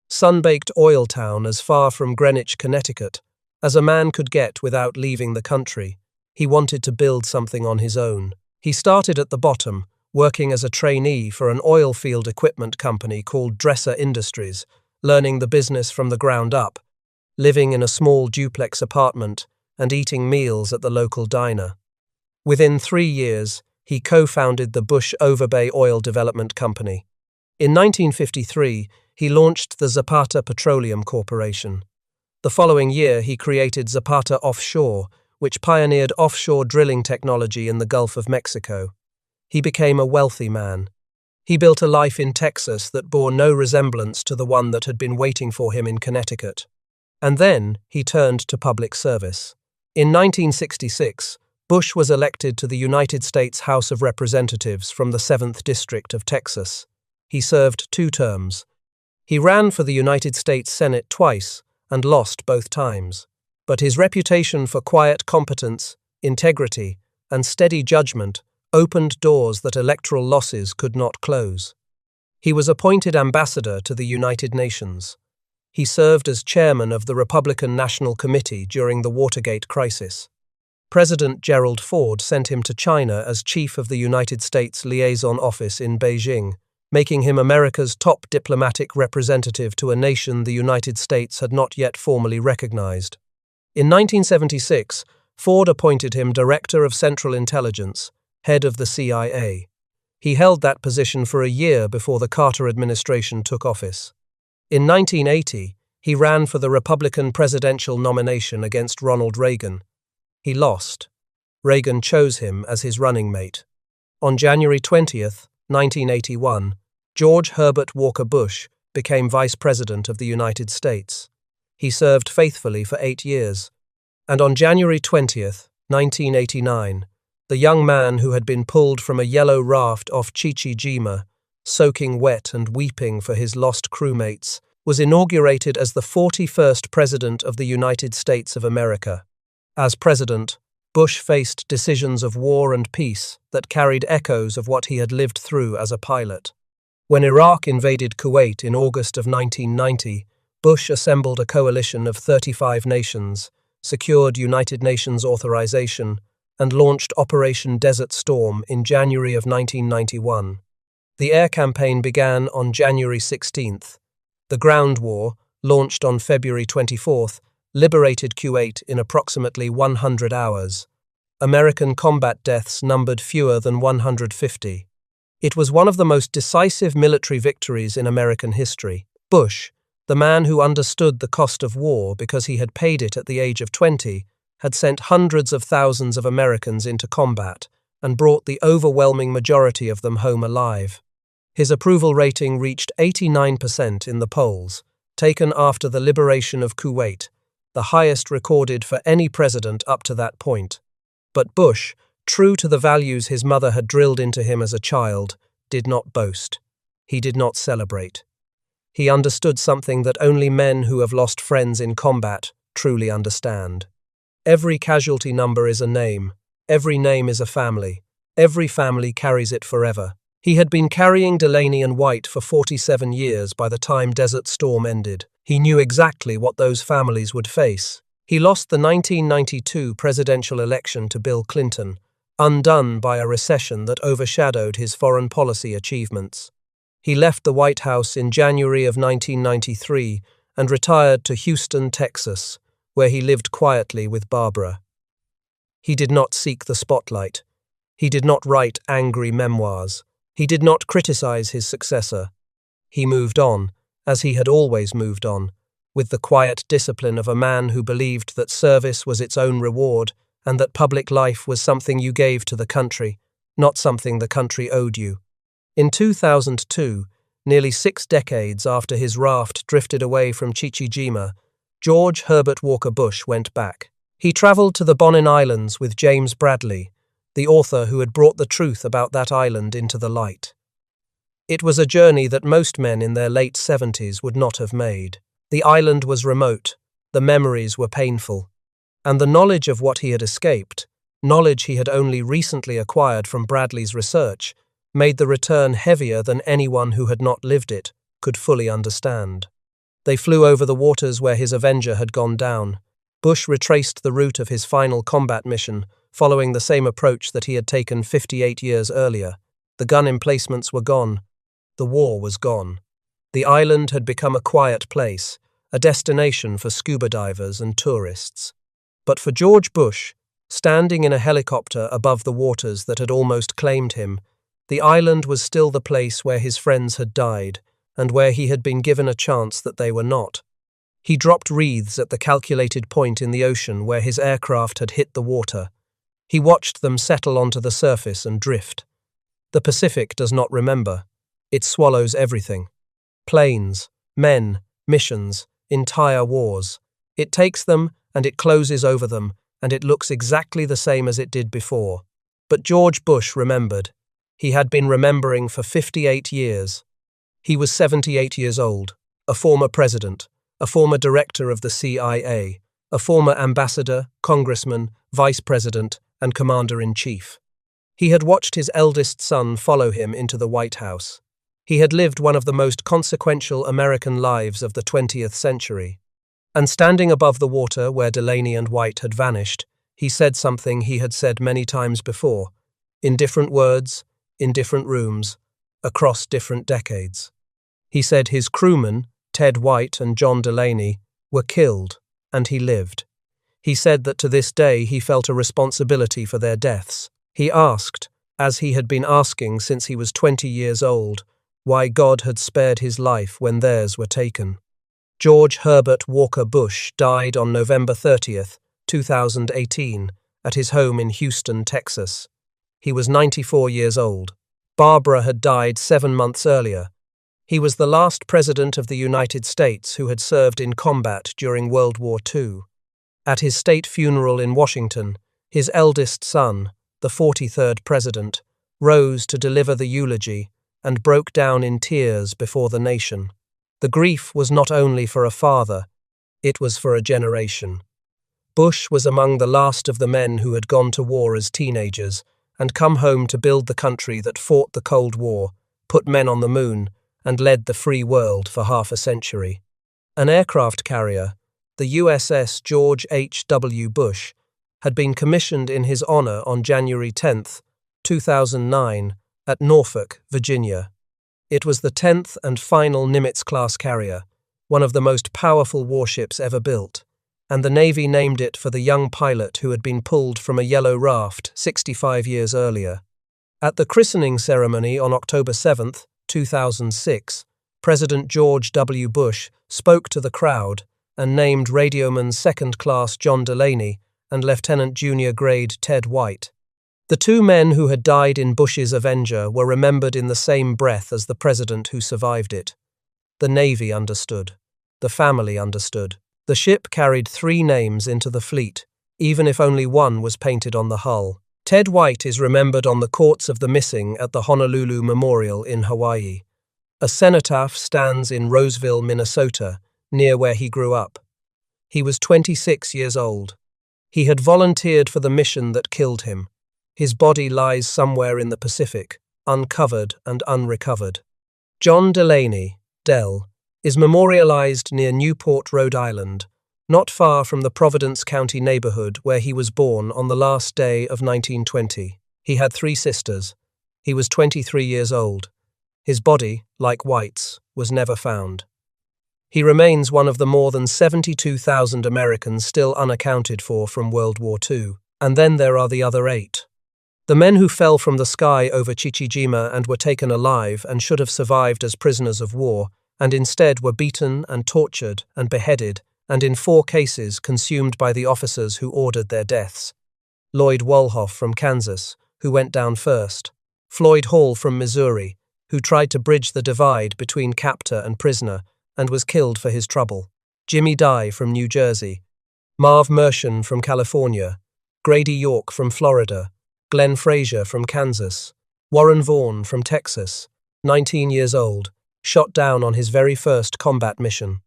sun-baked oil town as far from Greenwich, Connecticut, as a man could get without leaving the country. He wanted to build something on his own. He started at the bottom, working as a trainee for an oil field equipment company called Dresser Industries, learning the business from the ground up, living in a small duplex apartment and eating meals at the local diner. Within 3 years, he co-founded the Bush Overbay Oil Development Company. In 1953, he launched the Zapata Petroleum Corporation. The following year, he created Zapata Offshore, which pioneered offshore drilling technology in the Gulf of Mexico. He became a wealthy man. He built a life in Texas that bore no resemblance to the one that had been waiting for him in Connecticut. And then he turned to public service. In 1966, Bush was elected to the United States House of Representatives from the 7th District of Texas. He served 2 terms. He ran for the United States Senate twice and lost both times. But his reputation for quiet competence, integrity, and steady judgment opened doors that electoral losses could not close. He was appointed ambassador to the United Nations. He served as chairman of the Republican National Committee during the Watergate crisis. President Gerald Ford sent him to China as chief of the United States Liaison Office in Beijing, making him America's top diplomatic representative to a nation the United States had not yet formally recognized. In 1976, Ford appointed him Director of Central Intelligence, head of the CIA. He held that position for a year before the Carter administration took office. In 1980, he ran for the Republican presidential nomination against Ronald Reagan. He lost. Reagan chose him as his running mate. On January 20, 1981, George Herbert Walker Bush became Vice President of the United States. He served faithfully for 8 years. And on January 20, 1989, the young man who had been pulled from a yellow raft off Chichi Jima, soaking wet and weeping for his lost crewmates, was inaugurated as the 41st President of the United States of America. As president, Bush faced decisions of war and peace that carried echoes of what he had lived through as a pilot. When Iraq invaded Kuwait in August of 1990, Bush assembled a coalition of 35 nations, secured United Nations authorization, and launched Operation Desert Storm in January of 1991. The air campaign began on January 16th. The ground war, launched on February 24th, liberated Kuwait in approximately 100 hours. American combat deaths numbered fewer than 150. It was one of the most decisive military victories in American history. Bush, the man who understood the cost of war because he had paid it at the age of 20, had sent hundreds of thousands of Americans into combat and brought the overwhelming majority of them home alive. His approval rating reached 89% in the polls, taken after the liberation of Kuwait, the highest recorded for any president up to that point. But Bush, true to the values his mother had drilled into him as a child, did not boast. He did not celebrate. He understood something that only men who have lost friends in combat truly understand. Every casualty number is a name. Every name is a family. Every family carries it forever. He had been carrying Delaney and White for 47 years by the time Desert Storm ended. He knew exactly what those families would face. He lost the 1992 presidential election to Bill Clinton, undone by a recession that overshadowed his foreign policy achievements. He left the White House in January of 1993 and retired to Houston, Texas, where he lived quietly with Barbara. He did not seek the spotlight. He did not write angry memoirs. He did not criticize his successor. He moved on, as he had always moved on, with the quiet discipline of a man who believed that service was its own reward and that public life was something you gave to the country, not something the country owed you. In 2002, nearly 6 decades after his raft drifted away from Chichi Jima, George Herbert Walker Bush went back. He traveled to the Bonin Islands with James Bradley, the author who had brought the truth about that island into the light. It was a journey that most men in their late 70s would not have made. The island was remote, the memories were painful, and the knowledge of what he had escaped, knowledge he had only recently acquired from Bradley's research, made the return heavier than anyone who had not lived it could fully understand. They flew over the waters where his Avenger had gone down. Bush retraced the route of his final combat mission, following the same approach that he had taken 58 years earlier. The gun emplacements were gone. The war was gone. The island had become a quiet place, a destination for scuba divers and tourists. But for George Bush, standing in a helicopter above the waters that had almost claimed him, the island was still the place where his friends had died and where he had been given a chance that they were not. He dropped wreaths at the calculated point in the ocean where his aircraft had hit the water. He watched them settle onto the surface and drift. The Pacific does not remember. It swallows everything. Planes, men, missions, entire wars. It takes them and it closes over them, and it looks exactly the same as it did before. But George Bush remembered. He had been remembering for 58 years. He was 78 years old, a former president, a former director of the CIA, a former ambassador, congressman, vice president, and commander-in-chief. He had watched his eldest son follow him into the White House. He had lived one of the most consequential American lives of the 20th century. And standing above the water where Delaney and White had vanished, he said something he had said many times before, in different words, in different rooms, across different decades. He said his crewmen, Ted White and John Delaney, were killed, and he lived. He said that to this day he felt a responsibility for their deaths. He asked, as he had been asking since he was 20 years old, why God had spared his life when theirs were taken. George Herbert Walker Bush died on November 30th, 2018, at his home in Houston, Texas. He was 94 years old. Barbara had died 7 months earlier. He was the last president of the United States who had served in combat during World War II. At his state funeral in Washington, his eldest son, the 43rd president, rose to deliver the eulogy and broke down in tears before the nation. The grief was not only for a father, it was for a generation. Bush was among the last of the men who had gone to war as teenagers and come home to build the country that fought the Cold War, put men on the moon, and led the free world for half a century. An aircraft carrier, the USS George H.W. Bush, had been commissioned in his honor on January 10, 2009, at Norfolk, Virginia. It was the 10th and final Nimitz-class carrier, one of the most powerful warships ever built, and the Navy named it for the young pilot who had been pulled from a yellow raft 65 years earlier. At the christening ceremony on October 7, 2006, President George W. Bush spoke to the crowd and named Radioman Second Class John Delaney and Lieutenant Junior Grade Ted White. The two men who had died in Bush's Avenger were remembered in the same breath as the president who survived it. The Navy understood. The family understood. The ship carried 3 names into the fleet, even if only one was painted on the hull. Ted White is remembered on the Courts of the Missing at the Honolulu Memorial in Hawaii. A cenotaph stands in Roseville, Minnesota, near where he grew up. He was 26 years old. He had volunteered for the mission that killed him. His body lies somewhere in the Pacific, uncovered and unrecovered. John Delaney, Del, is memorialized near Newport, Rhode Island, not far from the Providence County neighborhood where he was born on the last day of 1920. He had 3 sisters. He was 23 years old. His body, like White's, was never found. He remains one of the more than 72,000 Americans still unaccounted for from World War II. And then there are the other 8. The men who fell from the sky over Chichi Jima and were taken alive and should have survived as prisoners of war, and instead were beaten and tortured and beheaded, and in 4 cases consumed by the officers who ordered their deaths. Lloyd Wolhoff from Kansas, who went down first. Floyd Hall from Missouri, who tried to bridge the divide between captor and prisoner and was killed for his trouble. Jimmy Dye from New Jersey. Marv Mershon from California. Grady York from Florida. Glenn Frazier from Kansas. Warren Vaughn from Texas, 19 years old, shot down on his very first combat mission.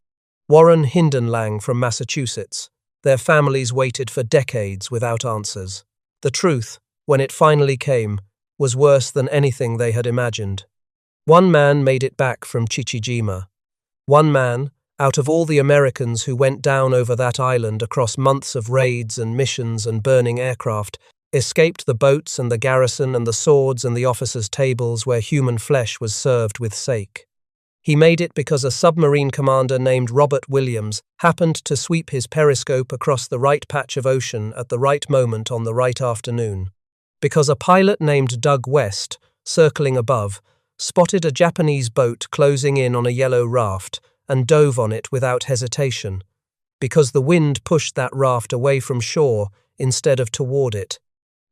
Warren Hindenlang from Massachusetts. Their families waited for decades without answers. The truth, when it finally came, was worse than anything they had imagined. One man made it back from Chichi Jima. One man, out of all the Americans who went down over that island across months of raids and missions and burning aircraft, escaped the boats and the garrison and the swords and the officers' tables where human flesh was served with sake. He made it because a submarine commander named Robert Williams happened to sweep his periscope across the right patch of ocean at the right moment on the right afternoon. Because a pilot named Doug West, circling above, spotted a Japanese boat closing in on a yellow raft and dove on it without hesitation. Because the wind pushed that raft away from shore instead of toward it.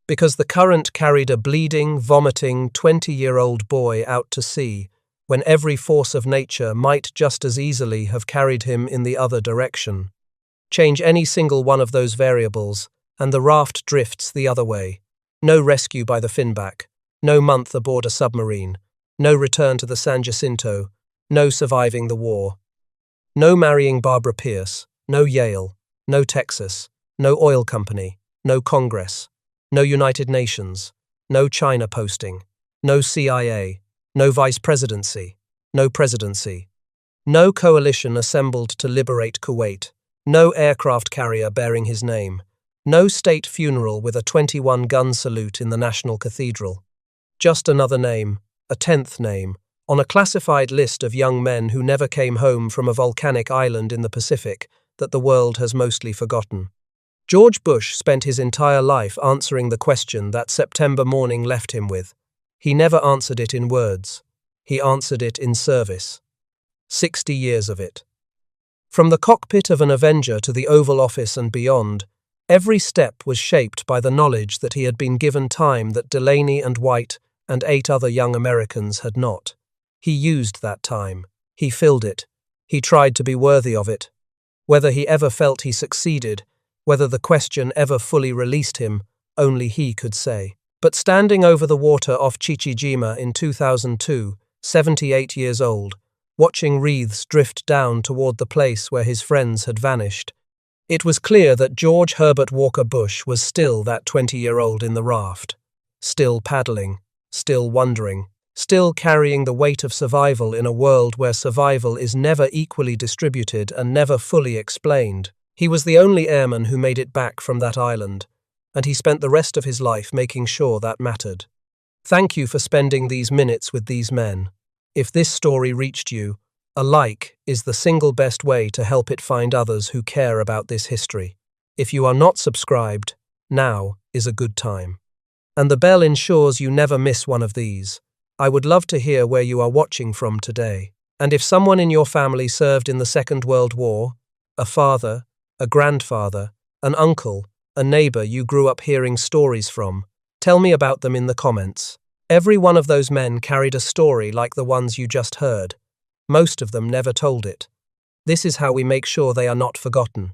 Because the current carried a bleeding, vomiting 20-year-old boy out to sea, when every force of nature might just as easily have carried him in the other direction. Change any single one of those variables, and the raft drifts the other way. No rescue by the Finback, no month aboard a submarine, no return to the San Jacinto, no surviving the war. No marrying Barbara Pierce, no Yale, no Texas, no oil company, no Congress. No United Nations, no China posting, no CIA, no vice presidency, no presidency, no coalition assembled to liberate Kuwait, no aircraft carrier bearing his name, no state funeral with a 21-gun salute in the National Cathedral. Just another name, a 10th name, on a classified list of young men who never came home from a volcanic island in the Pacific that the world has mostly forgotten. George Bush spent his entire life answering the question that September morning left him with. He never answered it in words. He answered it in service. 60 years of it. From the cockpit of an Avenger to the Oval Office and beyond, every step was shaped by the knowledge that he had been given time that Delaney and White and 8 other young Americans had not. He used that time. He filled it. He tried to be worthy of it. Whether he ever felt he succeeded, whether the question ever fully released him, only he could say. But standing over the water off Chichi Jima in 2002, 78 years old, watching wreaths drift down toward the place where his friends had vanished, It was clear that George Herbert Walker Bush was still that 20-year-old in the raft, still paddling, still wondering, still carrying the weight of survival in a world where survival is never equally distributed and never fully explained. He was the only airman who made it back from that island, and he spent the rest of his life making sure that mattered. Thank you for spending these minutes with these men. If this story reached you, a like is the single best way to help it find others who care about this history. If you are not subscribed, now is a good time. And the bell ensures you never miss one of these. I would love to hear where you are watching from today. And if someone in your family served in the Second World War, a father, a grandfather, an uncle, a neighbor you grew up hearing stories from, tell me about them in the comments. Every one of those men carried a story like the ones you just heard. Most of them never told it. This is how we make sure they are not forgotten.